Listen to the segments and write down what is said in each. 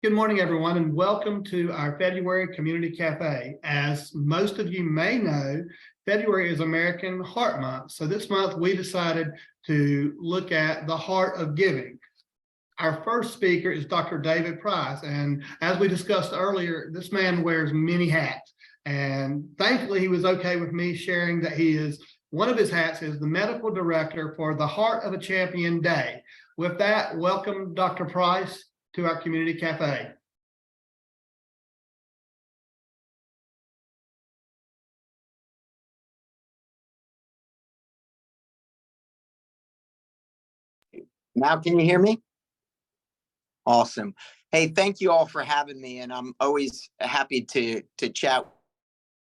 Good morning, everyone, and welcome to our February Community Cafe. As most of you may know, February is American Heart Month. So this month we decided to look at the heart of giving. Our first speaker is Dr. David Price. And as we discussed earlier, this man wears many hats. And thankfully, he was okay with me sharing that one of his hats is the medical director for the Heart of a Champion Day. With that, welcome Dr. Price to our Community Cafe. Now, can you hear me? Awesome. Hey, thank you all for having me. And I'm always happy to chat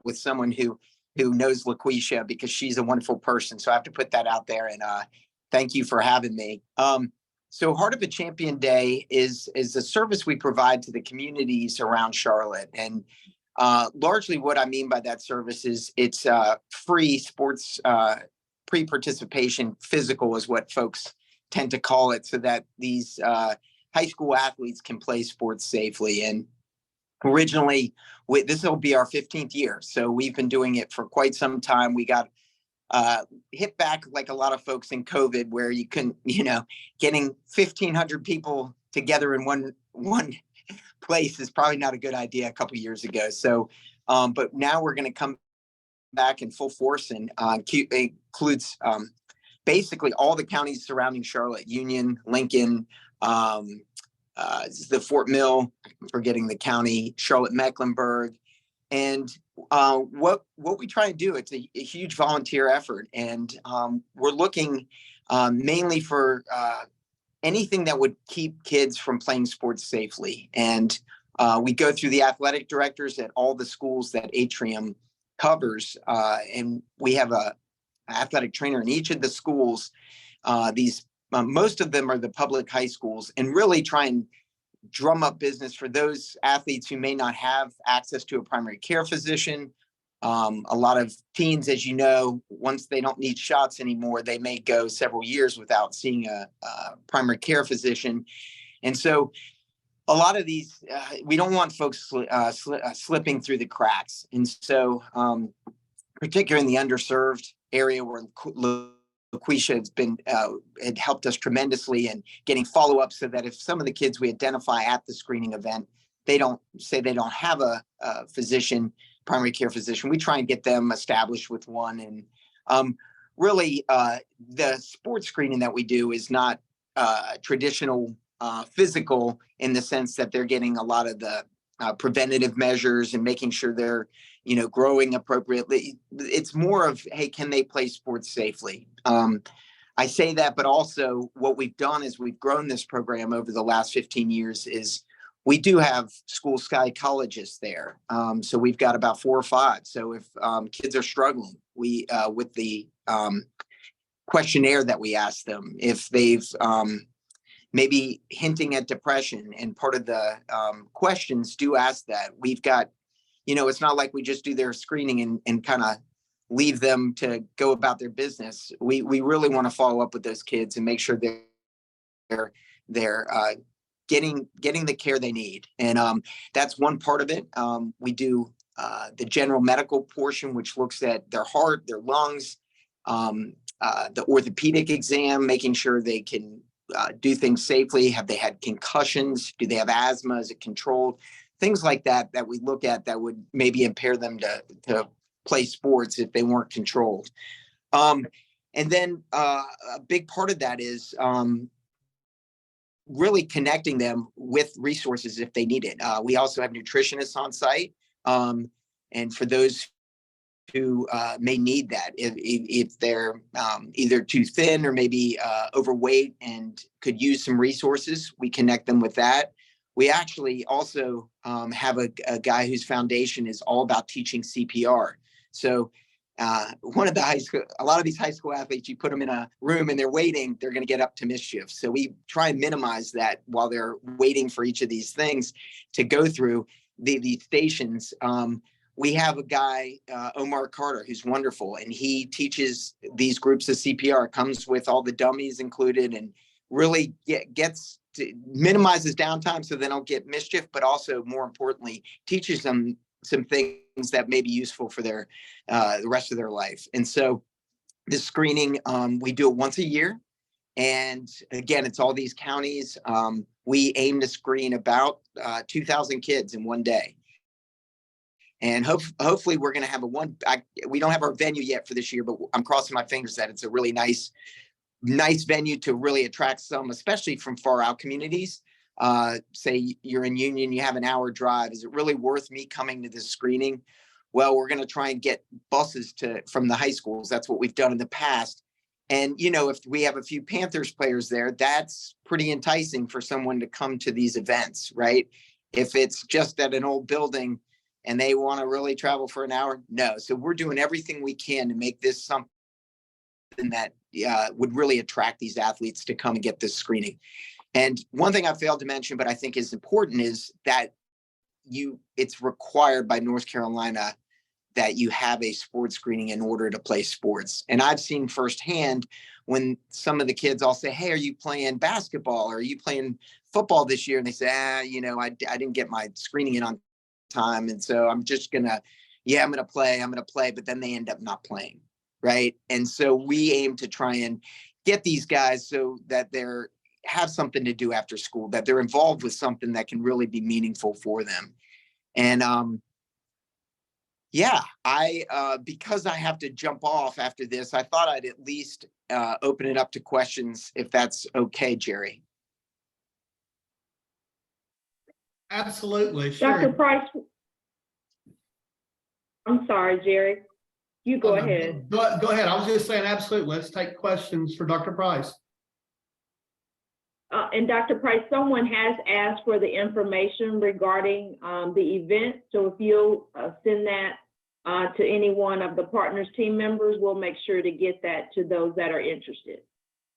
with someone who knows LaQuisha, because she's a wonderful person. So I have to put that out there, and thank you for having me. So Heart of a Champion Day is a service we provide to the communities around Charlotte. And largely what I mean by that service is it's free sports pre-participation physical is what folks tend to call it, so that these high school athletes can play sports safely. And originally, this will be our 15th year. So we've been doing it for quite some time. We got hit back like a lot of folks in COVID, where you couldn't, getting 1,500 people together in one place is probably not a good idea a couple of years ago. So, but now we're going to come back in full force, and includes basically all the counties surrounding Charlotte: Union, Lincoln, the Fort Mill, forgetting the county, Charlotte, Mecklenburg. And what we try to do, it's a huge volunteer effort, and we're looking mainly for anything that would keep kids from playing sports safely. And we go through the athletic directors at all the schools that Atrium covers, and we have a athletic trainer in each of the schools. Most of them are the public high schools, and really try and drum up business for those athletes who may not have access to a primary care physician. A lot of teens, as you know, once they don't need shots anymore, they may go several years without seeing a primary care physician. And so a lot of these, we don't want folks slipping through the cracks. And so particularly in the underserved area, where LaQuisha has been had helped us tremendously in getting follow-up, so that if some of the kids we identify at the screening event, they don't have a physician, primary care physician, we try and get them established with one. And really, the sports screening that we do is not traditional physical, in the sense that they're getting a lot of the preventative measures and making sure they're growing appropriately. It's more of, hey, can they play sports safely? I say that, but also what we've done is we've grown this program over the last 15 years is we do have school psychologists there. So we've got about 4 or 5. So if kids are struggling, we with the questionnaire that we ask them, if they've maybe hinting at depression, and part of the questions do ask that. We've got, it's not like we just do their screening and kind of leave them to go about their business. We really want to follow up with those kids and make sure they're getting the care they need. And that's one part of it. We do the general medical portion, which looks at their heart, their lungs, the orthopedic exam, making sure they can do things safely. Have they had concussions? Do they have asthma? Is it controlled? Things like that we look at that would maybe impair them to play sports if they weren't controlled. And then a big part of that is really connecting them with resources if they need it. We also have nutritionists on site. And for those who may need that, if they're either too thin or maybe overweight and could use some resources, we connect them with that. We actually also have a guy whose foundation is all about teaching CPR. So a lot of these high school athletes, you put them in a room and they're waiting, they're going to get up to mischief. So we try and minimize that while they're waiting for each of these things to go through these stations. We have a guy, Omar Carter, who's wonderful, and he teaches these groups of CPR, comes with all the dummies included, and really gets minimizes downtime so they don't get mischief, but also more importantly, teaches them some things that may be useful for the rest of their life. And so this screening, we do it once a year. And again, it's all these counties. We aim to screen about 2,000 kids in one day. And hopefully we're going to have we don't have our venue yet for this year, but I'm crossing my fingers that it's a really nice venue to really attract some, especially from far out communities. Say you're in Union, you have an hour drive. Is it really worth me coming to this screening? Well, we're going to try and get buses from the high schools. That's what we've done in the past. And, if we have a few Panthers players there, that's pretty enticing for someone to come to these events, right? If it's just at an old building and they want to really travel for an hour, no. So we're doing everything we can to make this something that would really attract these athletes to come and get this screening. And one thing I failed to mention, but I think is important, is that it's required by North Carolina that you have a sports screening in order to play sports. And I've seen firsthand when some of the kids, I'll say, hey, are you playing basketball? Or are you playing football this year? And they say, I didn't get my screening in on time. And so I'm just I'm going to play. But then they end up not playing. Right. And so we aim to try and get these guys so that have something to do after school, that they're involved with something that can really be meaningful for them. And because I have to jump off after this, I thought I'd at least open it up to questions, if that's okay, Jerry. Absolutely. Sure. Dr. Price, I'm sorry, Jerry. You go ahead. Go ahead. I was just saying, absolutely. Let's take questions for Dr. Price. And Dr. Price, someone has asked for the information regarding the event. So if you'll send that to any one of the partners team members, we'll make sure to get that to those that are interested.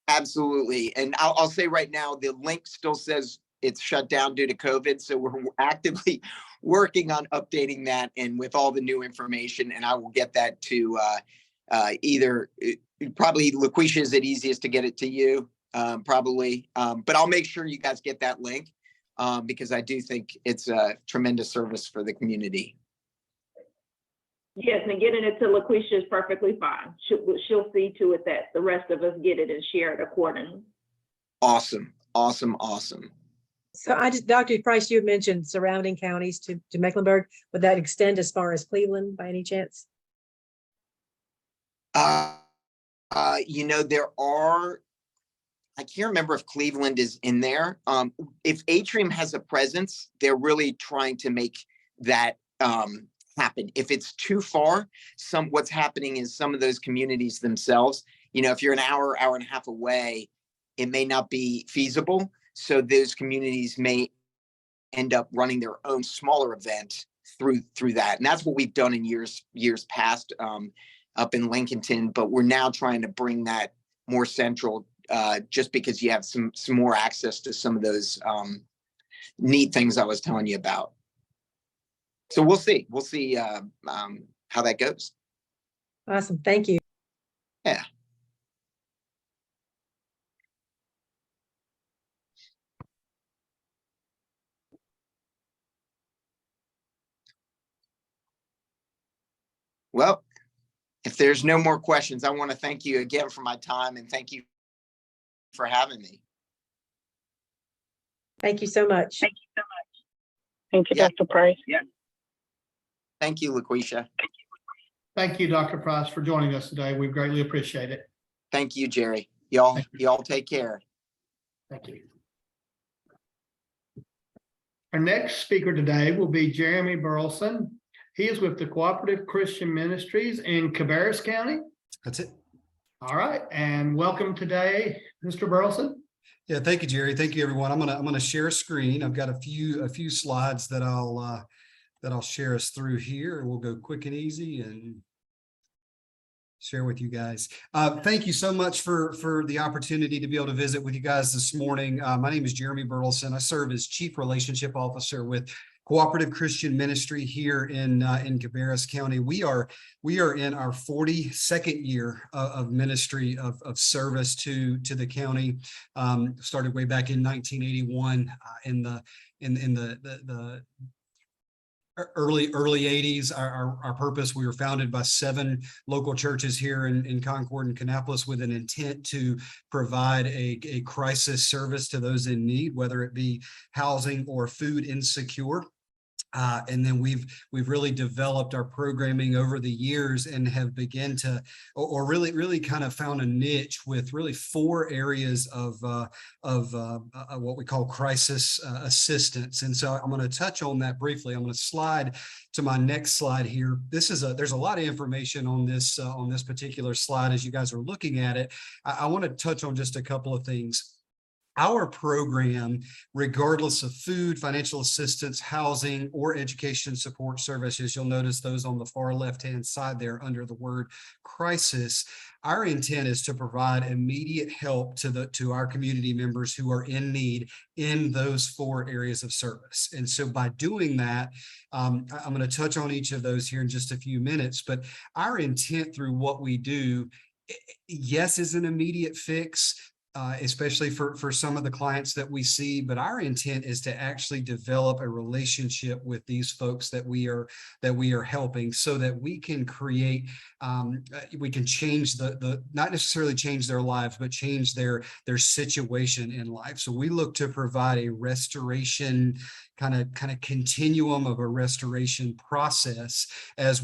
Absolutely. And I'll say right now, the link still says it's shut down due to COVID. So we're actively working on updating that and with all the new information. And I will get that to either probably LaQuisha, is it easiest to get it to you? Probably. But I'll make sure you guys get that link because I do think it's a tremendous service for the community. Yes, and getting it to LaQuisha is perfectly fine. She'll see to it that the rest of us get it and share it accordingly. Awesome. So Dr. Price, you had mentioned surrounding counties to Mecklenburg. Would that extend as far as Cleveland by any chance? There are, I can't remember if Cleveland is in there. If Atrium has a presence, they're really trying to make that happen. If it's too far, what's happening is some of those communities themselves, if you're an hour and a half away, it may not be feasible. So those communities may end up running their own smaller event through that. And that's what we've done in years past up in Lincolnton, but we're now trying to bring that more central just because you have some more access to some of those neat things I was telling you about. So we'll see how that goes. Awesome. Thank you. Yeah. Well, if there's no more questions, I want to thank you again for my time and thank you for having me. Thank you so much. Thank you, Dr. Price. Yeah. Thank you, LaQuisha. Thank you, Dr. Price, for joining us today. We greatly appreciate it. Thank you, Jerry. Y'all take care. Thank you. Our next speaker today will be Jeremy Burleson. He is with the Cooperative Christian Ministries in Cabarrus County. That's it. All right, and welcome today, Mr. Burleson. Yeah, thank you, Jerry. Thank you, everyone. I'm gonna share a screen. I've got a few slides that I'll share us through here, and we'll go quick and easy and share with you guys. Thank you so much for the opportunity to be able to visit with you guys this morning. My name is Jeremy Burleson. I serve as Chief Relationship Officer with Cooperative Christian Ministry here in Cabarrus County. We are in our 42nd year of ministry of service to the county. Started way back in 1981 in the early 80s. Our purpose, we were founded by 7 local churches here in Concord and Kannapolis with an intent to provide a crisis service to those in need, whether it be housing or food insecure. And then we've really developed our programming over the years and have begun to, or really kind of found a niche with really 4 areas of what we call crisis assistance. And so I'm going to touch on that briefly. I'm going to slide to my next slide here. There's a lot of information on this particular slide as you guys are looking at it. I want to touch on just a couple of things. Our program, regardless of food, financial assistance, housing, or education support services, you'll notice those on the far left-hand side there under the word crisis. Our intent is to provide immediate help to our community members who are in need in those 4 areas of service. And so by doing that, I'm going to touch on each of those here in just a few minutes, but our intent through what we do, yes, is an immediate fix. Especially for some of the clients that we see, but our intent is to actually develop a relationship with these folks that we are helping, so that we can create, we can change not necessarily change their lives, but change their situation in life. So we look to provide a restoration kind of continuum of a restoration process as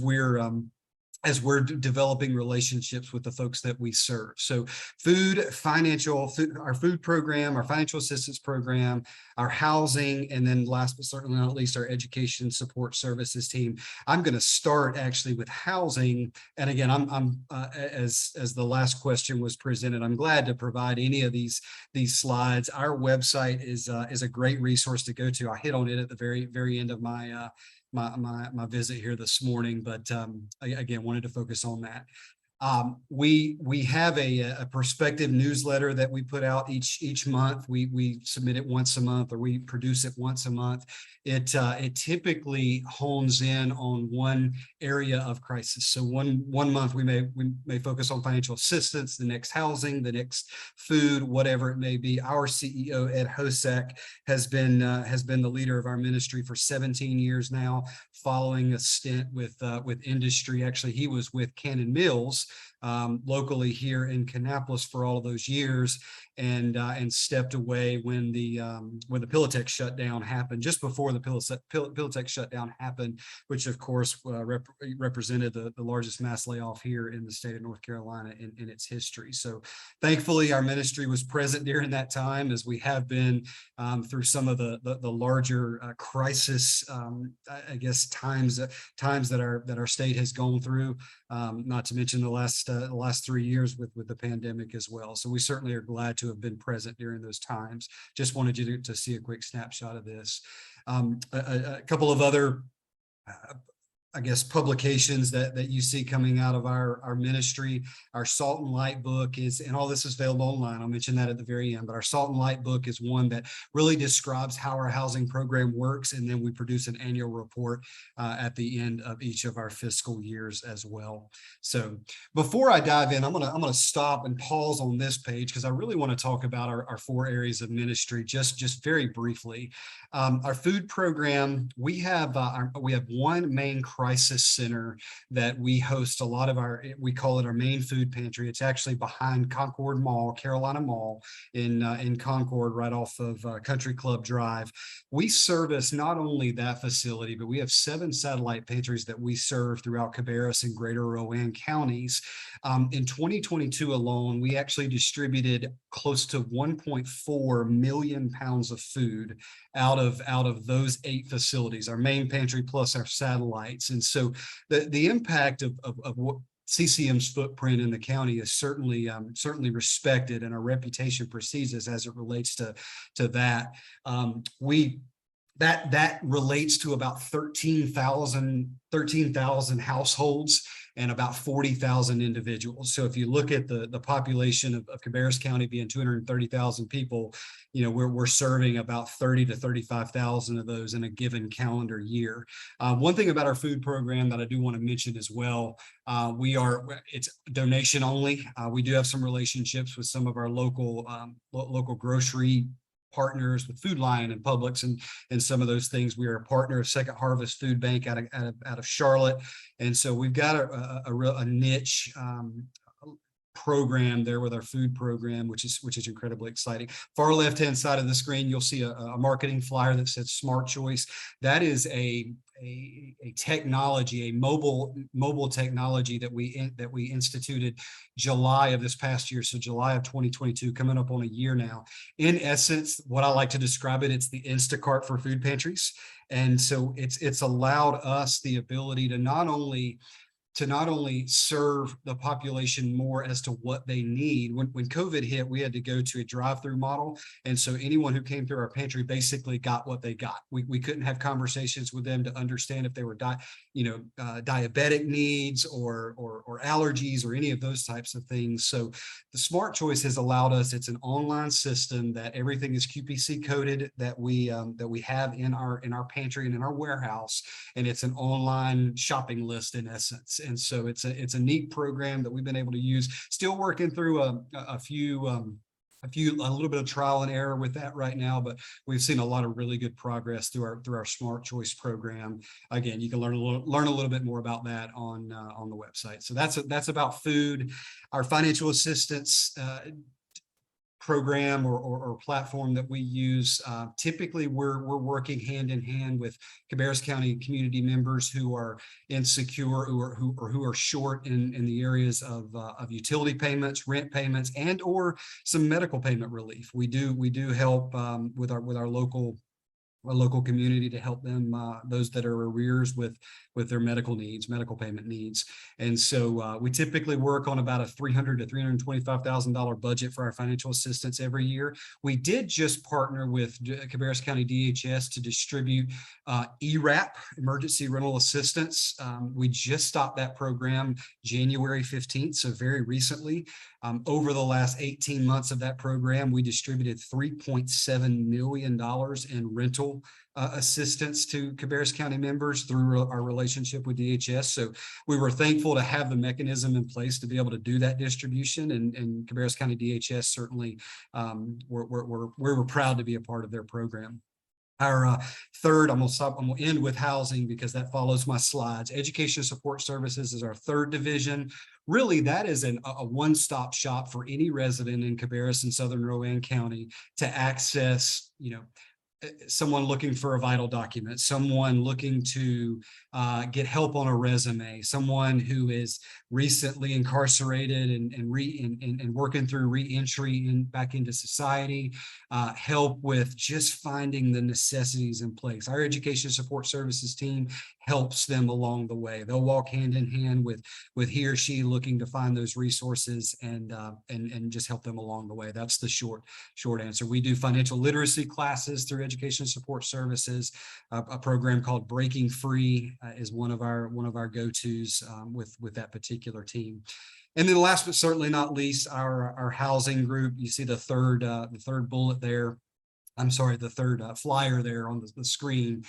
we're developing relationships with the folks that we serve. So our food program, our financial assistance program, our housing, and then last but certainly not least, our education support services team. I'm going to start actually with housing. And again, I'm as the last question was presented, I'm glad to provide any of these slides. Our website is a great resource to go to. I hit on it at the very end of my visit here this morning, but again, wanted to focus on that. We have a perspective newsletter that we put out each month. We submit it once a month, or we produce it once a month. It typically hones in on one area of crisis. So one month we may focus on financial assistance, the next housing, the next food, whatever it may be. Our CEO Ed Hosek has been the leader of our ministry for 17 years now, following a stint with industry. Actually, he was with Cannon Mills locally here in Kannapolis for all of those years, and stepped away when the Pilotech shutdown happened, just before the Pilotech shutdown happened, which of course represented the largest mass layoff here in the state of North Carolina in its history. So thankfully our ministry was present during that time, as we have been through some of the larger crisis, I guess times that our state has gone through, not to mention the last 3 years with the pandemic as well. So we certainly are glad to have been present during those times. Just wanted you to see a quick snapshot of this. A couple of other I guess publications that you see coming out of our ministry. Our Salt and Light book is, and all this is available online, I'll mention that at the very end, but our Salt and Light book is one that really describes how our housing program works, and then we produce an annual report at the end of each of our fiscal years as well. So before I dive in, I'm gonna stop and pause on this page, because I really want to talk about our 4 areas of ministry just very briefly. Our food program, we have one main crisis center that we host a lot of we call it our main food pantry. It's actually behind Concord Mall, Carolina Mall in Concord, right off of Country Club Drive. We service not only that facility, but we have 7 satellite pantries that we serve throughout Cabarrus and Greater Rowan counties. In 2022 alone, we actually distributed close to 1.4 million pounds of food out of those 8 facilities, our main pantry plus our satellites. And so the impact of what CCM's footprint in the county is certainly respected, and our reputation precedes us as it relates to that. That relates to about 13,000 households. and about 40,000 individuals. So if you look at the population of Cabarrus County being 230,000 people, you know, we're serving about 30 to 35,000 of those in a given calendar year. One thing about our food program that I do want to mention as well, it's donation only. We do have some relationships with some of our local grocery partners with Food Lion and Publix and some of those things. We are a partner of Second Harvest Food Bank out of Charlotte. And so we've got a niche program there with our food program, which is incredibly exciting. Far left-hand side of the screen, you'll see a marketing flyer that says Smart Choice. That is a technology, a mobile technology that we instituted July of this past year. So July of 2022, coming up on a year now. In essence, what I like to describe it, it's the Instacart for food pantries. And so it's allowed us the ability to not only serve the population more as to what they need. When COVID hit, we had to go to a drive-through model. And so anyone who came through our pantry basically got what they got. We couldn't have conversations with them to understand if they were diabetic needs or allergies or any of those types of things. So the Smart Choice has allowed us, it's an online system that everything is QPC coded that we have in our pantry and in our warehouse. And it's an online shopping list in essence. And so it's a neat program that we've been able to use. Still working through a little bit of trial and error with that right now, but we've seen a lot of really good progress through our Smart Choice program. Again, you can learn a little bit more about that on the website. So that's about food. Our financial assistance program or platform that we use. Typically, we're working hand in hand with Cabarrus County community members who are insecure, who are short in the areas of utility payments, rent payments, and or some medical payment relief. We do help with our local community to help them, those that are arrears with their medical payment needs. And so we typically work on about a $300,000 to $325,000 budget for our financial assistance every year. We did just partner with Cabarrus County DHS to distribute ERAP, Emergency Rental Assistance. We just stopped that program January 15th, so very recently. Over the last 18 months of that program, we distributed $3.7 million in rental assistance to Cabarrus County members through our relationship with DHS. So we were thankful to have the mechanism in place to be able to do that distribution. And Cabarrus County DHS certainly, we were proud to be a part of their program. Our third, I'm gonna end with housing because that follows my slides. Education Support Services is our third division. Really, that is a one-stop shop for any resident in Cabarrus and Southern Rowan County to access, someone looking for a vital document, someone looking to get help on a resume, someone who is recently incarcerated and working through re-entry back into society, help with just finding the necessities in place. Our Education Support Services team helps them along the way. They'll walk hand in hand with he or she looking to find those resources and just help them along the way. That's the short answer. We do financial literacy classes through Education Support Services. A program called Breaking Free is one of our go-tos with that particular team. And then last but certainly not least, our housing group. You see the third bullet there. I'm sorry, the third flyer there on the screen.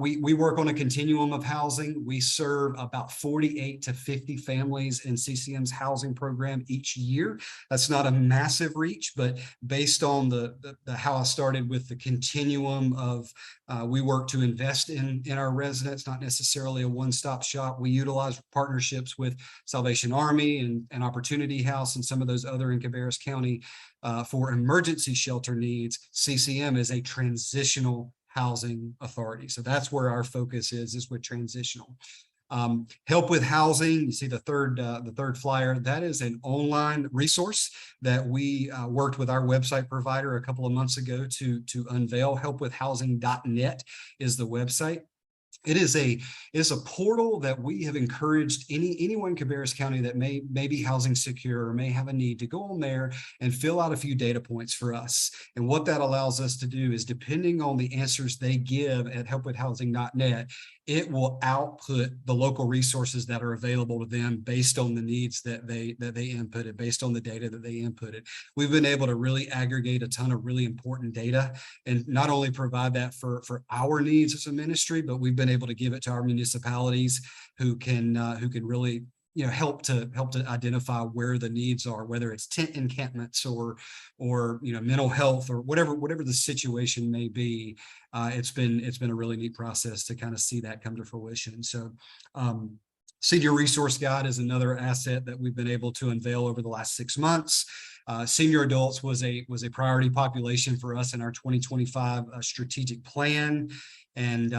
We work on a continuum of housing. We serve about 48 to 50 families in CCM's housing program each year. That's not a massive reach, but based on the how I started with the continuum of we work to invest in our residents, not necessarily a one-stop shop. We utilize partnerships with Salvation Army and Opportunity House and some of those other in Cabarrus County for emergency shelter needs. CCM is a transitional housing authority. So that's where our focus is with transitional. Help with housing, you see the third flyer, that is an online resource that we worked with our website provider a couple of months ago to unveil. Helpwithhousing.net is the website. It is a portal that we have encouraged anyone in Cabarrus County that may be housing secure or may have a need to go on there and fill out a few data points for us. And what that allows us to do is, depending on the answers they give at helpwithhousing.net, it will output the local resources that are available to them based on the needs that they inputted, based on the data that they inputted. We've been able to really aggregate a ton of really important data and not only provide that for our needs as a ministry, but we've been able to give it to our municipalities who can really help to identify where the needs are, whether it's tent encampments or mental health or whatever the situation may be. It's been a really neat process to kind of see that come to fruition. So Senior Resource Guide is another asset that we've been able to unveil over the last 6 months. Senior adults was a priority population for us in our 2025 strategic plan, and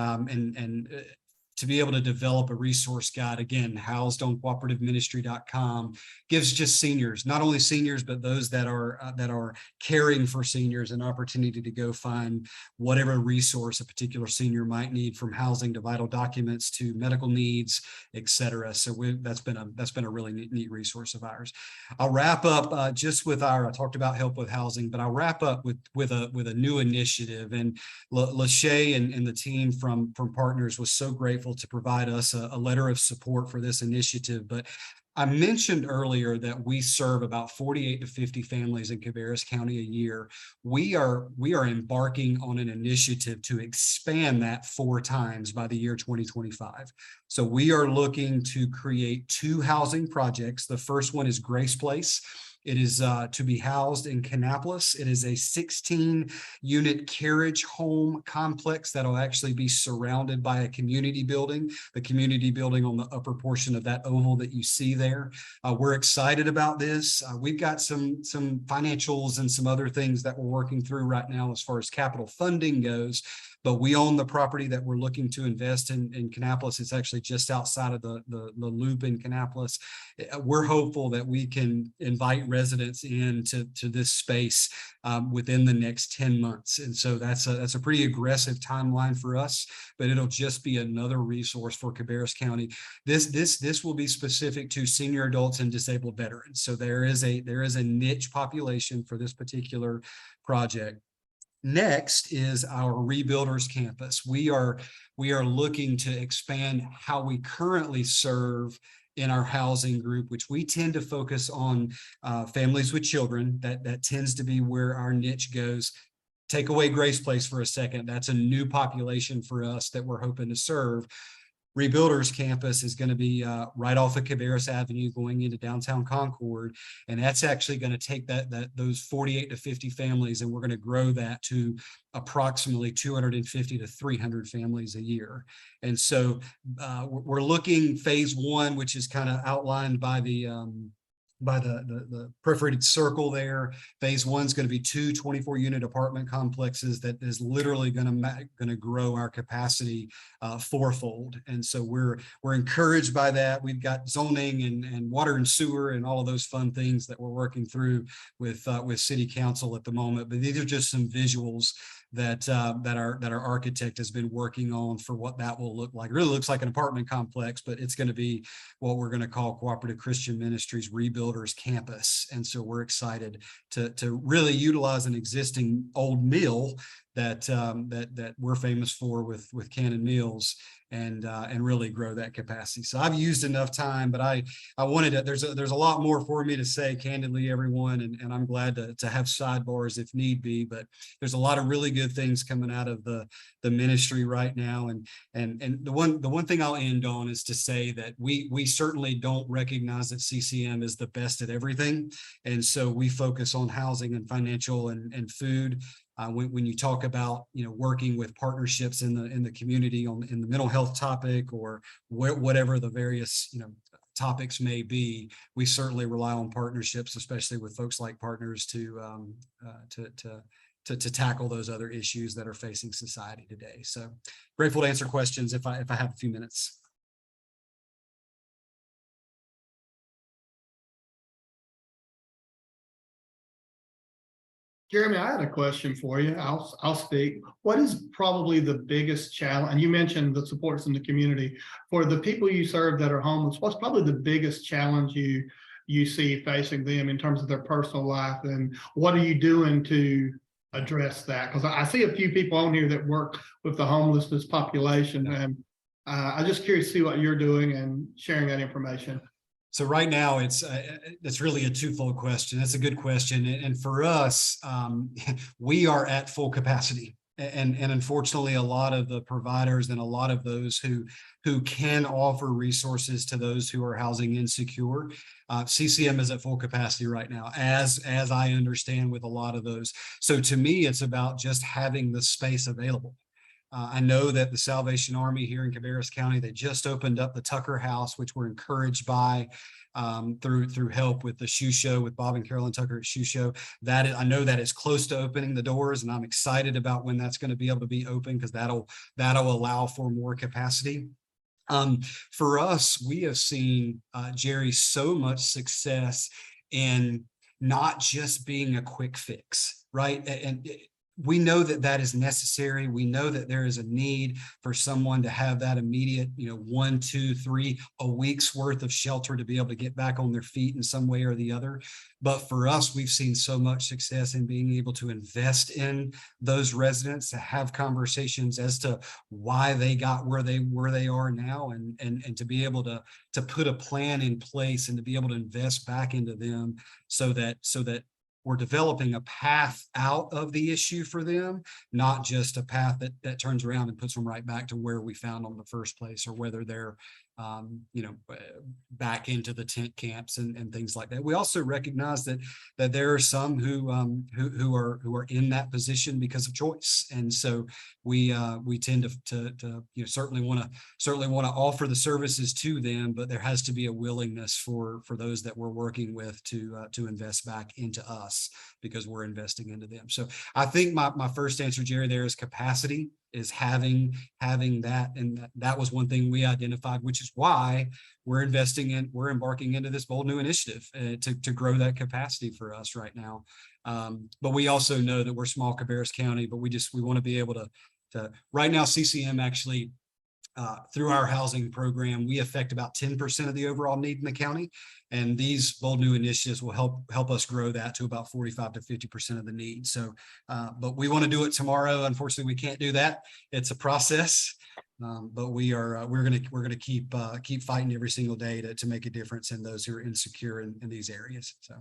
to be able to develop a resource guide, again, housed on cooperativeministry.com, gives just seniors, not only seniors, but those that are caring for seniors, an opportunity to go find whatever resource a particular senior might need, from housing to vital documents to medical needs, etc. So that's been a really neat resource of ours. I'll wrap up just with I talked about help with housing, but I'll wrap up with a new initiative. And Lachey and the team from Partners was so grateful to provide us a letter of support for this initiative. But I mentioned earlier that we serve about 48 to 50 families in Cabarrus County a year. We are embarking on an initiative to expand that 4 times by the year 2025. So we are looking to create 2 housing projects. The first one is Grace Place. It is to be housed in Kannapolis. It is a 16-unit carriage home complex that will actually be surrounded by a community building, the community building on the upper portion of that oval that you see there. We're excited about this. We've got some financials and some other things that we're working through right now as far as capital funding goes. But we own the property that we're looking to invest in Kannapolis. It's actually just outside of the loop in Kannapolis. We're hopeful that we can invite residents into this space within the next 10 months. And so that's a pretty aggressive timeline for us, but it'll just be another resource for Cabarrus County. This will be specific to senior adults and disabled veterans. So there is a niche population for this particular project. Next is our Rebuilders Campus. We are looking to expand how we currently serve in our housing group, which we tend to focus on families with children. That tends to be where our niche goes. Take away Grace Place for a second. That's a new population for us that we're hoping to serve. Rebuilders Campus is going to be right off of Cabarrus Avenue going into downtown Concord. And that's actually going to take those 48 to 50 families, and we're going to grow that to approximately 250 to 300 families a year. And so we're looking phase 1, which is kind of outlined by the perforated circle there. Phase 1 is going to be 2 24-unit apartment complexes that is literally going to grow our capacity 4-fold. And so we're encouraged by that. We've got zoning and water and sewer and all of those fun things that we're working through with City Council at the moment. But these are just some visuals that our architect has been working on for what that will look like. It really looks like an apartment complex, but it's going to be what we're going to call Cooperative Christian Ministries Rebuilders Campus. And so we're excited to really utilize an existing old mill that we're famous for with Cannon Mills, and really grow that capacity. So I've used enough time, but I wanted to, there's a lot more for me to say, candidly, everyone, and I'm glad to have sidebars if need be, but there's a lot of really good things coming out of the ministry right now. And the one thing I'll end on is to say that we certainly don't recognize that CCM is the best at everything. And so we focus on housing and financial and food. When you talk about working with partnerships in the community in the mental health topic, or whatever the various topics may be, we certainly rely on partnerships, especially with folks like Partners, to tackle those other issues that are facing society today. So grateful to answer questions if I have a few minutes. Jeremy, I had a question for you. I'll speak. What is probably the biggest challenge? And you mentioned the supports in the community for the people you serve that are homeless. What's probably the biggest challenge you see facing them in terms of their personal life, and what are you doing to address that? Because I see a few people on here that work with the homelessness population, and I'm just curious to see what you're doing and sharing that information. So right now it's really a twofold question. That's a good question. And for us, we are at full capacity. And unfortunately, a lot of the providers and a lot of those who can offer resources to those who are housing insecure, CCM is at full capacity right now, as I understand with a lot of those. So to me, it's about just having the space available. I know that the Salvation Army here in Cabarrus County, they just opened up the Tucker House, which we're encouraged by through help with the shoe show with Bob and Carolyn Tucker at Shoe Show. That is, I know that is close to opening the doors, and I'm excited about when that's going to be able to be open, because that'll allow for more capacity. For us, we have seen, Jerry, so much success in not just being a quick fix, right? And we know that that is necessary. We know that there is a need for someone to have that immediate, 1, 2, 3, a week's worth of shelter to be able to get back on their feet in some way or the other. But for us, we've seen so much success in being able to invest in those residents, to have conversations as to why they got where they are now, and to be able to put a plan in place and to be able to invest back into them so that we're developing a path out of the issue for them, not just a path that turns around and puts them right back to where we found them in the first place, or whether they're back into the tent camps and things like that. We also recognize that there are some who are in that position because of choice, and so we tend to certainly want to offer the services to them, but there has to be a willingness for those that we're working with to invest back into us, because we're investing into them. So I think my first answer, Jerry, there is capacity, is having that, and that was one thing we identified, which is why we're embarking into this bold new initiative to grow that capacity for us right now. But we also know that we're small Cabarrus County, but we want to be able to right now, CCM actually, through our housing program, we affect about 10% of the overall need in the county, and these bold new initiatives will help us grow that to about 45 to 50% of the need. So, but we want to do it tomorrow. Unfortunately, we can't do that. It's a process, but we're gonna keep fighting every single day to make a difference in those who are insecure in these areas. So.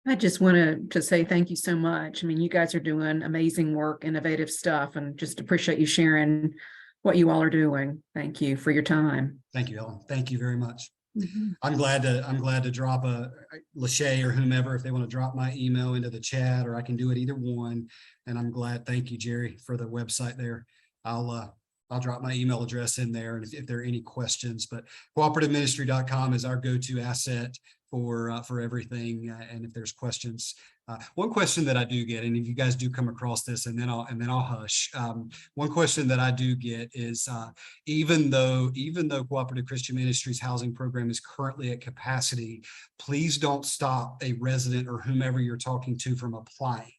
I just wanted to say thank you so much. I mean, you guys are doing amazing work, innovative stuff, and just appreciate you sharing what you all are doing. Thank you for your time. Thank you, Ellen. Thank you very much. Mm-hmm. I'm glad to drop a Lachey or whomever, if they want to drop my email into the chat, or I can do it either one. And I'm glad. Thank you, Jerry, for the website there. I'll drop my email address in there, and if there are any questions. But cooperativeministry.com is our go-to asset for everything. And if there's questions, one question that I do get, and if you guys do come across this, and then I'll hush. One question that I do get is, even though Cooperative Christian Ministries housing program is currently at capacity, please don't stop a resident or whomever you're talking to from applying,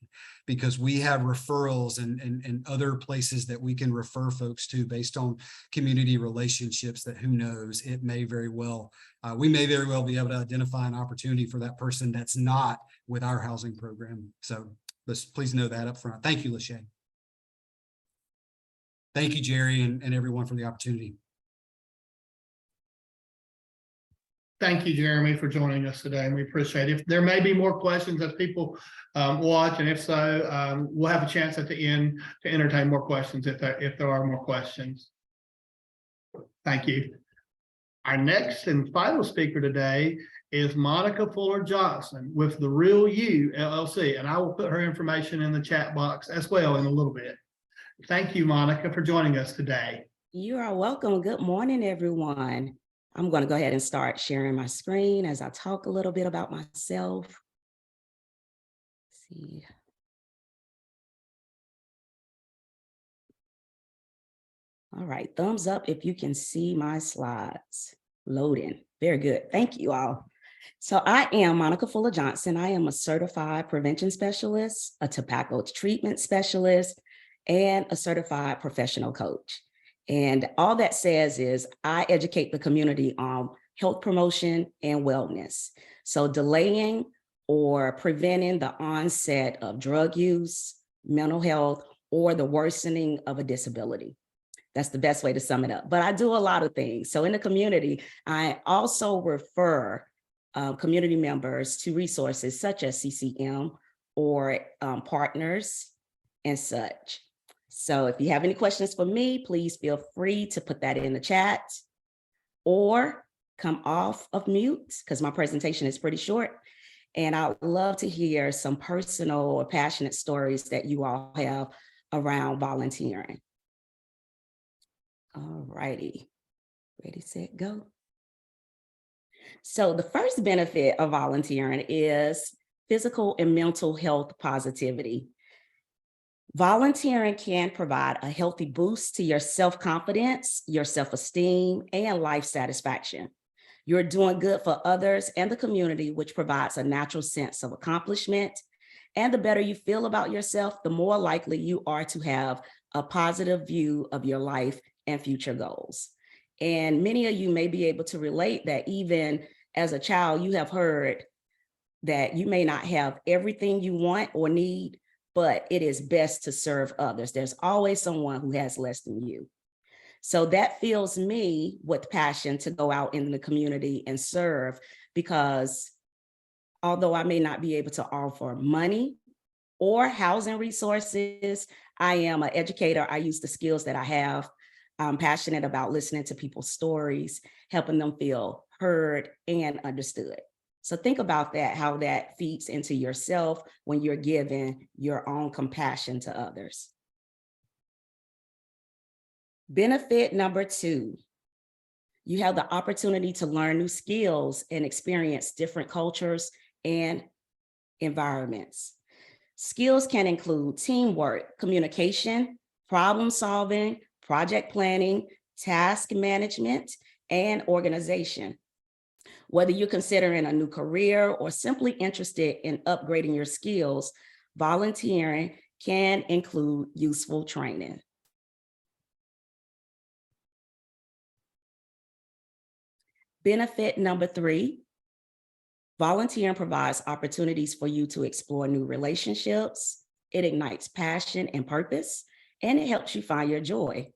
because we have referrals and other places that we can refer folks to based on community relationships, that who knows, it may very well, we may very well be able to identify an opportunity for that person that's not with our housing program. So please know that up front. Thank you, Lachey. Thank you, Jerry, and everyone, for the opportunity. Thank you, Jeremy, for joining us today, and we appreciate it. If there may be more questions as people watch, and if so, we'll have a chance at the end to entertain more questions if there are more questions. Thank you. Our next and final speaker today is Monica Fuller Johnson with The Real You LLC, and I will put her information in the chat box as well in a little bit. Thank you, Monica, for joining us today. You are welcome. Good morning, everyone. I'm going to go ahead and start sharing my screen as I talk a little bit about myself. Let's see. All right, thumbs up if you can see my slides. Loading. Very good. Thank you all. So I am Monica Fuller Johnson. I am a certified prevention specialist, a tobacco treatment specialist, and a certified professional coach. And all that says is I educate the community on health promotion and wellness. So delaying or preventing the onset of drug use, mental health, or the worsening of a disability. That's the best way to sum it up. But I do a lot of things. So in the community, I also refer community members to resources such as CCM or partners and such. So if you have any questions for me, please feel free to put that in the chat or come off of mute because my presentation is pretty short. And I'd love to hear some personal or passionate stories that you all have around volunteering. All righty, ready, set, go. So the first benefit of volunteering is physical and mental health positivity. Volunteering can provide a healthy boost to your self-confidence, your self-esteem, and life satisfaction. You're doing good for others and the community, which provides a natural sense of accomplishment. And the better you feel about yourself, the more likely you are to have a positive view of your life and future goals. And many of you may be able to relate that even as a child, you have heard that you may not have everything you want or need, but it is best to serve others. There's always someone who has less than you. So that fills me with passion to go out in the community and serve, because although I may not be able to offer money or housing resources, I am an educator. I use the skills that I have. I'm passionate about listening to people's stories, helping them feel heard and understood. So think about that, how that feeds into yourself when you're giving your own compassion to others. Benefit number 2, you have the opportunity to learn new skills and experience different cultures and environments. Skills can include teamwork, communication, problem solving, project planning, task management, and organization. Whether you're considering a new career or simply interested in upgrading your skills, volunteering can include useful training. Benefit number 3, volunteering provides opportunities for you to explore new relationships. It ignites passion and purpose, and it helps you find your joy.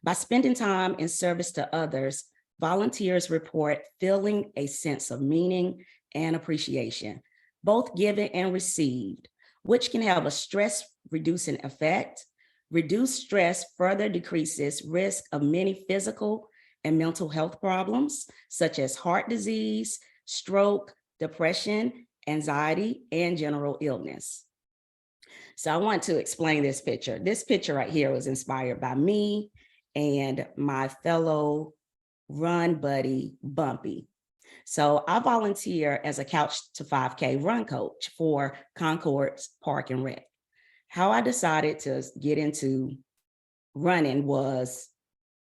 By spending time in service to others, volunteers report feeling a sense of meaning and appreciation, both given and received, which can have a stress-reducing effect. Reduced stress further decreases risk of many physical and mental health problems, such as heart disease, stroke, depression, anxiety, and general illness. So I want to explain this picture. This picture right here was inspired by me and my fellow run buddy, Bumpy. So I volunteer as a Couch to 5K run coach for Concord's Park and Rec. How I decided to get into running was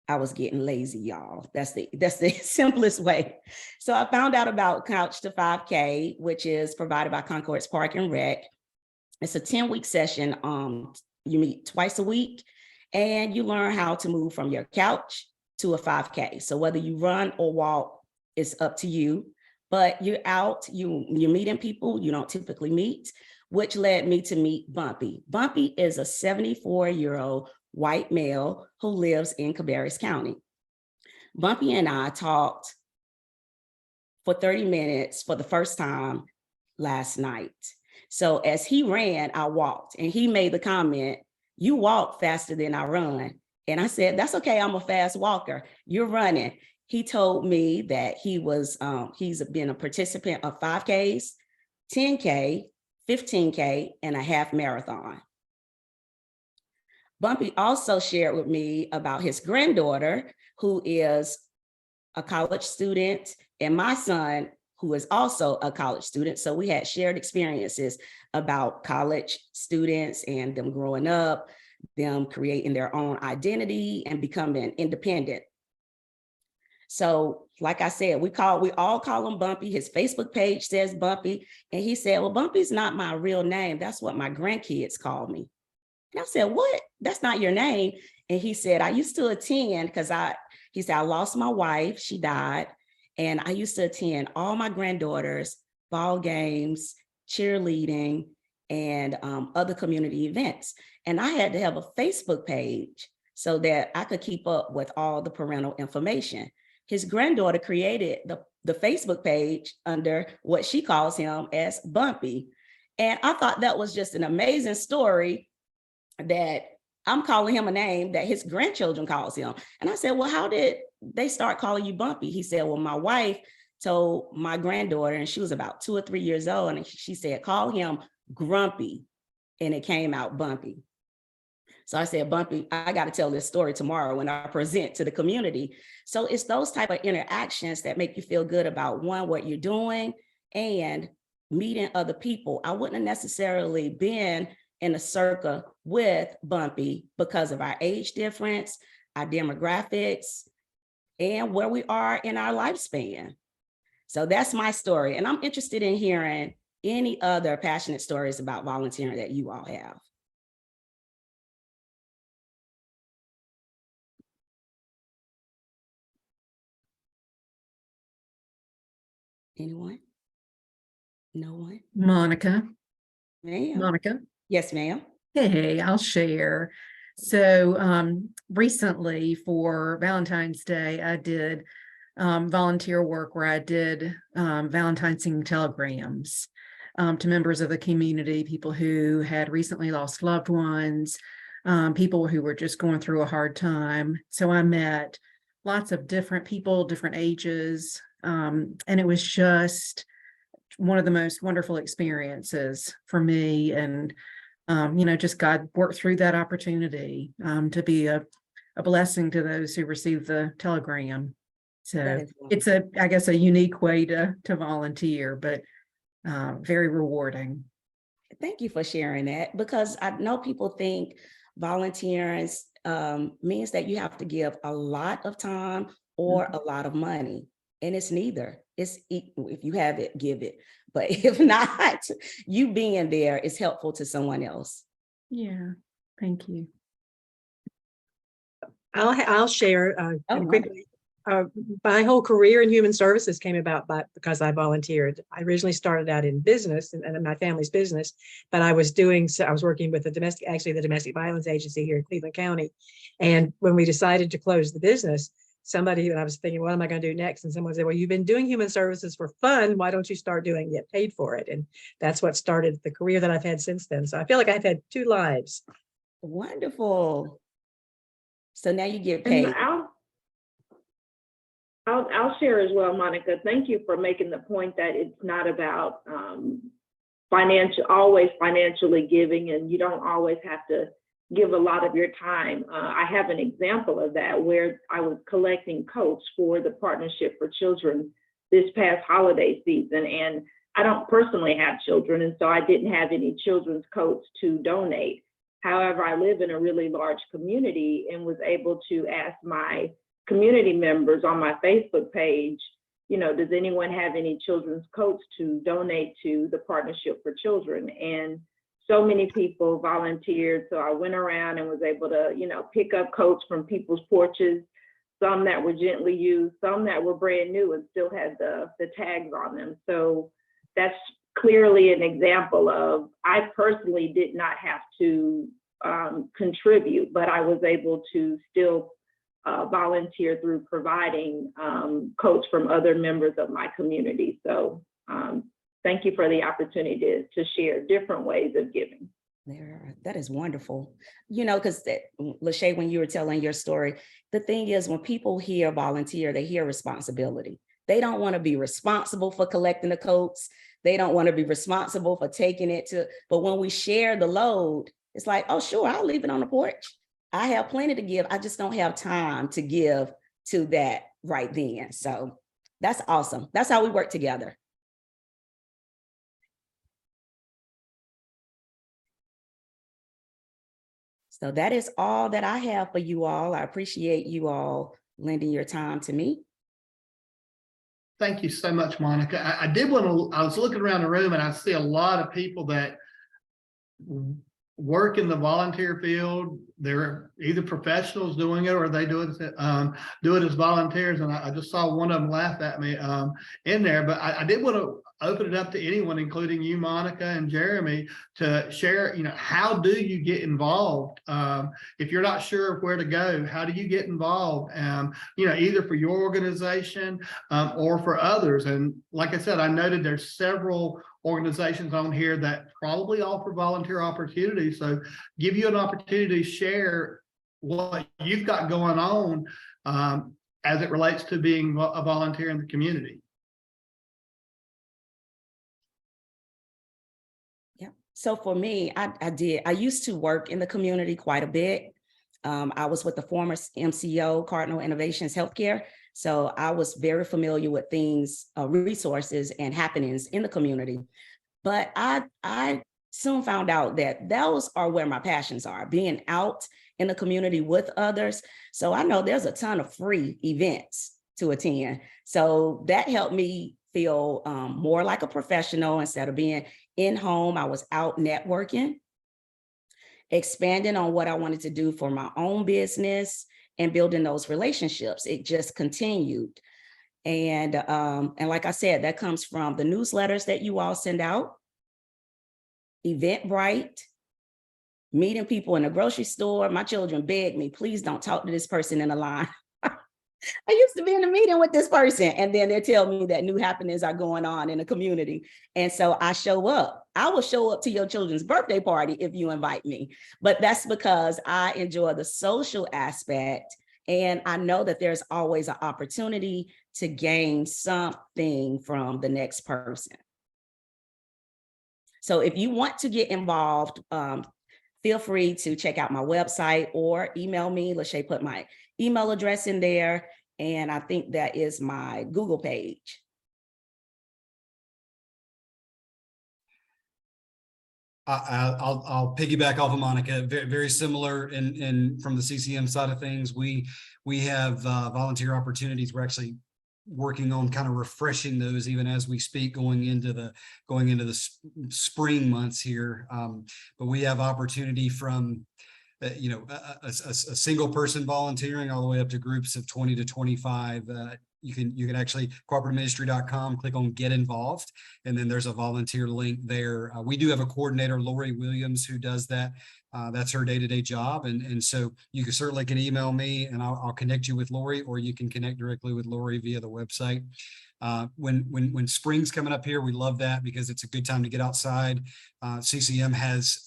I was getting lazy, y'all. That's the simplest way. So I found out about Couch to 5K, which is provided by Concord's Park and Rec. It's a 10-week session. You meet twice a week and you learn how to move from your couch to a 5K. So whether you run or walk, it's up to you, but you're out, you're meeting people you don't typically meet, which led me to meet Bumpy. Bumpy is a 74-year-old white male who lives in Cabarrus County. Bumpy and I talked for 30 minutes for the first time last night. So as he ran, I walked, and he made the comment, "You walk faster than I run." And I said, "That's okay, I'm a fast walker. You're running." He told me that he's been a participant of 5Ks, 10K, 15K, and a half marathon. Bumpy also shared with me about his granddaughter, who is a college student, and my son, who is also a college student. So we had shared experiences about college students and them growing up, them creating their own identity and becoming independent. So like I said, we all call him Bumpy. His Facebook page says Bumpy. And he said, well, Bumpy's not my real name. That's what my grandkids call me. And I said, what? That's not your name. And he said, I used to attend because he said, I lost my wife. She died. And I used to attend all my granddaughters' ball games, cheerleading, and other community events. And I had to have a Facebook page so that I could keep up with all the parental information. His granddaughter created the Facebook page under what she calls him as Bumpy. And I thought that was just an amazing story that I'm calling him a name that his grandchildren calls him. And I said, well, how did they start calling you Bumpy? He said, well, my wife told my granddaughter, and she was about 2 or 3 years old, and she said, call him Grumpy. And it came out Bumpy. So I said, Bumpy, I got to tell this story tomorrow when I present to the community. So it's those type of interactions that make you feel good about, one, what you're doing, and meeting other people. I wouldn't have necessarily been in a circle with Bumpy because of our age difference, our demographics, and where we are in our lifespan. So that's my story. And I'm interested in hearing any other passionate stories about volunteering that you all have. Anyone? No one? Monica, Ma'am? Monica. Yes, ma'am. Hey, I'll share. So recently for Valentine's Day, I did volunteer work where I did Valentine's singing telegrams to members of the community, people who had recently lost loved ones, people who were just going through a hard time. So I met lots of different people, different ages, and it was just one of the most wonderful experiences for me. And just God worked through that opportunity to be a blessing to those who receive the telegram. So it's I guess, a unique way to volunteer, but very rewarding. Thank you for sharing that, because I know people think volunteering means that you have to give a lot of time or a lot of money. And it's neither. It's if you have it, give it. But if not, you being there is helpful to someone else. Yeah, thank you. I'll share Oh, quickly. My whole career in human services came about because I volunteered. I originally started out in business and my family's business, but I was working with the domestic violence agency here in Cleveland County. And when we decided to close the business, I was thinking, what am I going to do next? And someone said, well, you've been doing human services for fun. Why don't you start get paid for it? And that's what started the career that I've had since then. So I feel like I've had 2 lives. wonderful. So now you get paid. And I'll share as well, Monica. Thank you for making the point that it's not about always financially giving, and you don't always have to give a lot of your time. I have an example of that where I was collecting coats for the Partnership for Children this past holiday season. And I don't personally have children, and so I didn't have any children's coats to donate. However, I live in a really large community and was able to ask my community members on my Facebook page, does anyone have any children's coats to donate to the Partnership for Children? And so many people volunteered. So I went around and was able to, pick up coats from people's porches, some that were gently used, some that were brand new and still had the tags on them. So that's clearly an example of, I personally did not have to contribute, but I was able to still volunteer through providing coats from other members of my community. So thank you for the opportunity to share different ways of giving. That is wonderful. Because Lachey, when you were telling your story, the thing is, when people hear volunteer, they hear responsibility. They don't want to be responsible for collecting the coats. They don't want to be responsible for taking it but when we share the load, it's like, oh, sure, I'll leave it on the porch. I have plenty to give. I just don't have time to give to that right then. So that's awesome. That's how we work together. So that is all that I have for you all. I appreciate you all lending your time to me. Thank you so much, Monica. I did want to, I was looking around the room and I see a lot of people that work in the volunteer field. They're either professionals doing it or they do it as volunteers. And I just saw one of them laugh at me in there, but I did want to open it up to anyone, including you, Monica and Jeremy, to share, how do you get involved? If you're not sure of where to go, how do you get involved? Either for your organization or for others. And like I said, I noted there's several organizations on here that probably offer volunteer opportunities. So give you an opportunity to share what you've got going on as it relates to being a volunteer in the community. Yeah. So for me, I used to work in the community quite a bit. I was with the former MCO, Cardinal Innovations Healthcare. So I was very familiar with things, resources and happenings in the community. But I soon found out that those are where my passions are, being out in the community with others. So I know there's a ton of free events to attend. So that helped me feel more like a professional. Instead of being in home, I was out networking, expanding on what I wanted to do for my own business and building those relationships. It just continued. And like I said, that comes from the newsletters that you all send out, Eventbrite, meeting people in the grocery store. My children beg me, please don't talk to this person in the line. I used to be in a meeting with this person, and then they tell me that new happenings are going on in the community. And so I show up. I will show up to your children's birthday party if you invite me. But that's because I enjoy the social aspect. And I know that there's always an opportunity to gain something from the next person. So if you want to get involved, feel free to check out my website or email me. Lachey put my email address in there, and I think that is my Google page. I'll piggyback off of Monica. Very similar in from the CCM side of things. We have volunteer opportunities. We're actually working on kind of refreshing those even as we speak, going into the spring months here. But we have opportunity from a single person volunteering all the way up to groups of 20 to 25. You can actually cooperativeministry.com, click on get involved, and then there's a volunteer link there. We do have a coordinator, Lori Williams, who does that. That's her day-to-day job. And so you can email me and I'll connect you with Lori, or you can connect directly with Lori via the website. When spring's coming up here, we love that because it's a good time to get outside. CCM has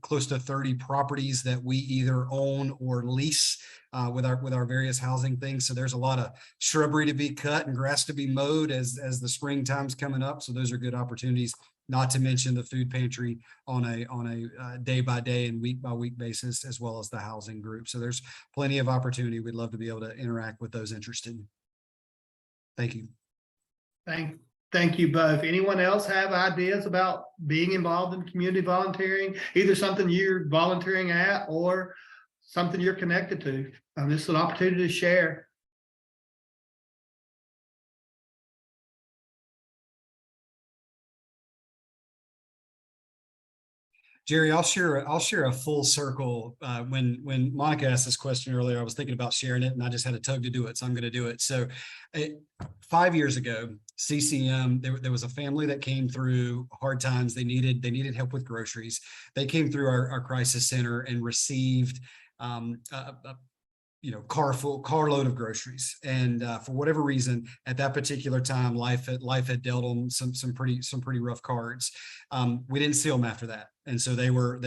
close to 30 properties that we either own or lease with our various housing things. So there's a lot of shrubbery to be cut and grass to be mowed as the springtime's coming up. So those are good opportunities, not to mention the food pantry on a day by day and week by week basis, as well as the housing group. So there's plenty of opportunity. We'd love to be able to interact with those interested. Thank you. Thank you both. Anyone else have ideas about being involved in community volunteering? Either something you're volunteering at or something you're connected to. This is an opportunity to share. Jerry, I'll share a full circle. When Monica asked this question earlier, I was thinking about sharing it and I just had a tug to do it. So I'm going to do it. So 5 years ago, CCM, there was a family that came through hard times. They needed help with groceries. They came through our crisis center and received carload of groceries. And for whatever reason, at that particular time, life had dealt them some pretty rough cards. We didn't see them after that. And so they were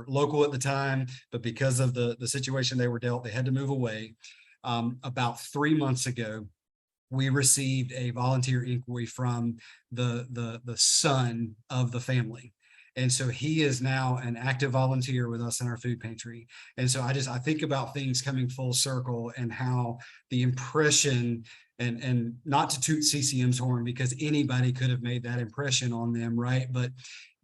local at the time, but because of the situation they were dealt, they had to move away. About 3 months ago, we received a volunteer inquiry from the son of the family. And so he is now an active volunteer with us in our food pantry. And so I think about things coming full circle and how the impression, and not to toot CCM's horn because anybody could have made that impression on them, right? But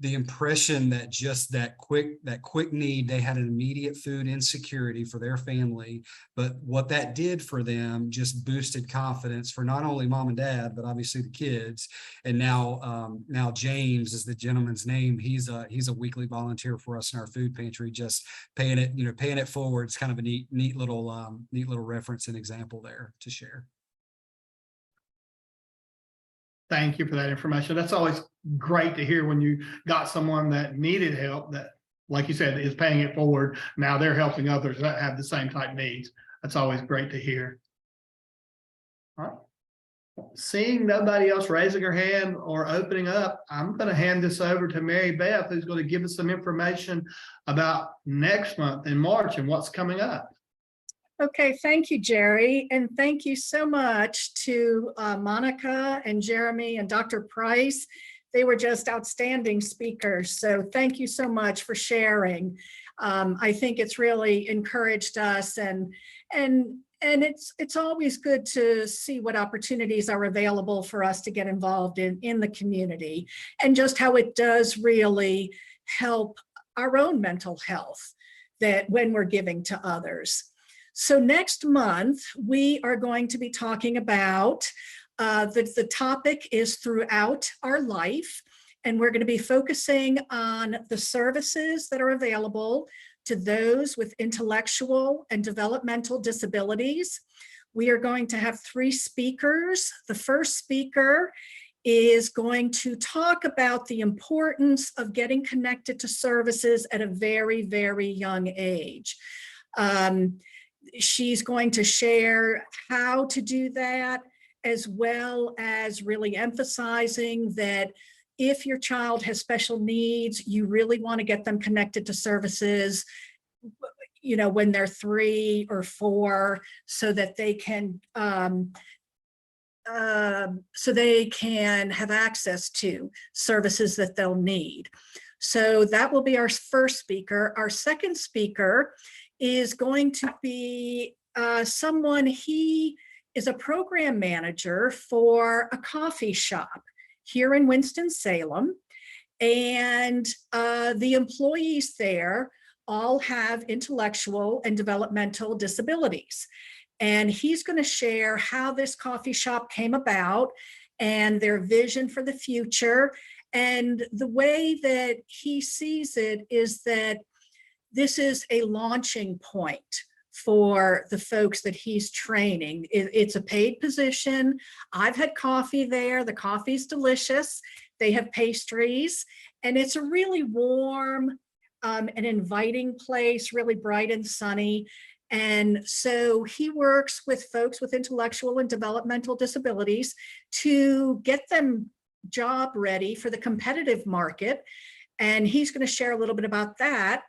the impression that just that quick need, they had an immediate food insecurity for their family, but what that did for them just boosted confidence for not only mom and dad, but obviously the kids. And now James is the gentleman's name. He's a weekly volunteer for us in our food pantry, just paying it forward. It's kind of a neat little reference and example there to share. Thank you for that information. That's always great to hear when you got someone that needed help that, like you said, is paying it forward. Now they're helping others that have the same type needs. That's always great to hear. All right. Seeing nobody else raising her hand or opening up, I'm going to hand this over to Mary Beth, who's going to give us some information about next month in March and what's coming up. Okay, thank you, Jerry. And thank you so much to Monica and Jeremy and Dr. Price. They were just outstanding speakers. So thank you so much for sharing. I think it's really encouraged us, and it's always good to see what opportunities are available for us to get involved in the community, and just how it does really help our own mental health that when we're giving to others. So next month, we are going to be talking about, the topic is throughout our life, and we're going to be focusing on the services that are available to those with intellectual and developmental disabilities. We are going to have 3 speakers. The first speaker is going to talk about the importance of getting connected to services at a very, very young age. She's going to share how to do that, as well as really emphasizing that if your child has special needs, you really want to get them connected to services, you know, when they're 3 or 4, so that they can have access to services that they'll need. So that will be our first speaker. Our second speaker is going to be he is a program manager for a coffee shop here in Winston-Salem. And the employees there all have intellectual and developmental disabilities. And he's going to share how this coffee shop came about and their vision for the future. And the way that he sees it is that this is a launching point for the folks that he's training. It's a paid position. I've had coffee there. The coffee's delicious. They have pastries, and it's a really warm and inviting place, really bright and sunny. And so he works with folks with intellectual and developmental disabilities to get them job ready for the competitive market. And he's going to share a little bit about that.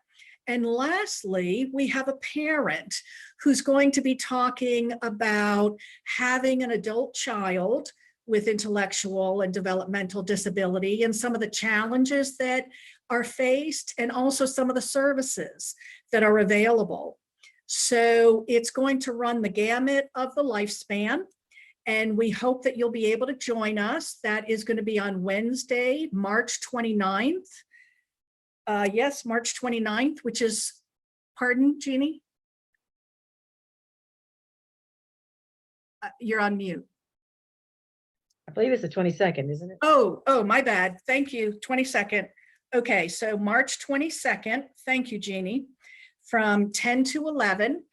And lastly, we have a parent who's going to be talking about having an adult child with intellectual and developmental disability and some of the challenges that are faced, and also some of the services that are available. So it's going to run the gamut of the lifespan, and we hope that you'll be able to join us. That is going to be on Wednesday, March 29th. Yes, March 29th, which is, pardon, Jeannie? You're on mute. I believe it's the 22nd, isn't it? Oh, my bad. Thank you. 22nd. Okay, so March 22nd. Thank you, Jeannie. From 10 to 11.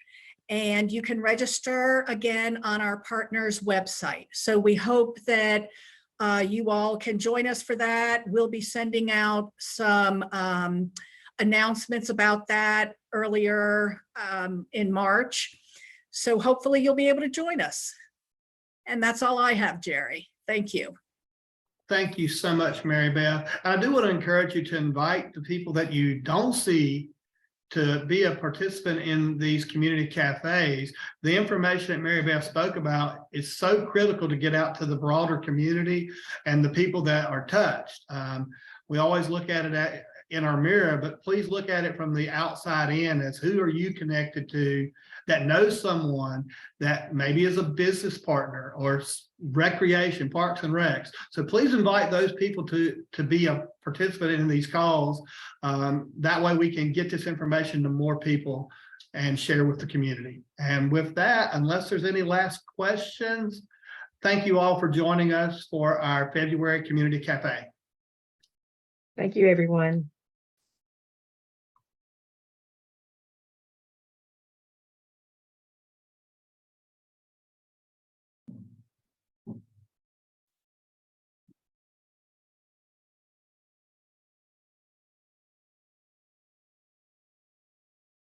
And you can register again on our partner's website. So we hope that you all can join us for that. We'll be sending out some announcements about that earlier in March. So hopefully you'll be able to join us. And that's all I have, Jerry. Thank you. Thank you so much, Mary Beth. I do want to encourage you to invite the people that you don't see to be a participant in these community cafes. The information that Mary Beth spoke about is so critical to get out to the broader community and the people that are touched. We always look at it in our mirror, but please look at it from the outside in as who are you connected to that knows someone that maybe is a business partner or recreation, parks and recs. So please invite those people to be a participant in these calls. That way we can get this information to more people and share with the community. And with that, unless there's any last questions, thank you all for joining us for our February Community Cafe. Thank you, everyone.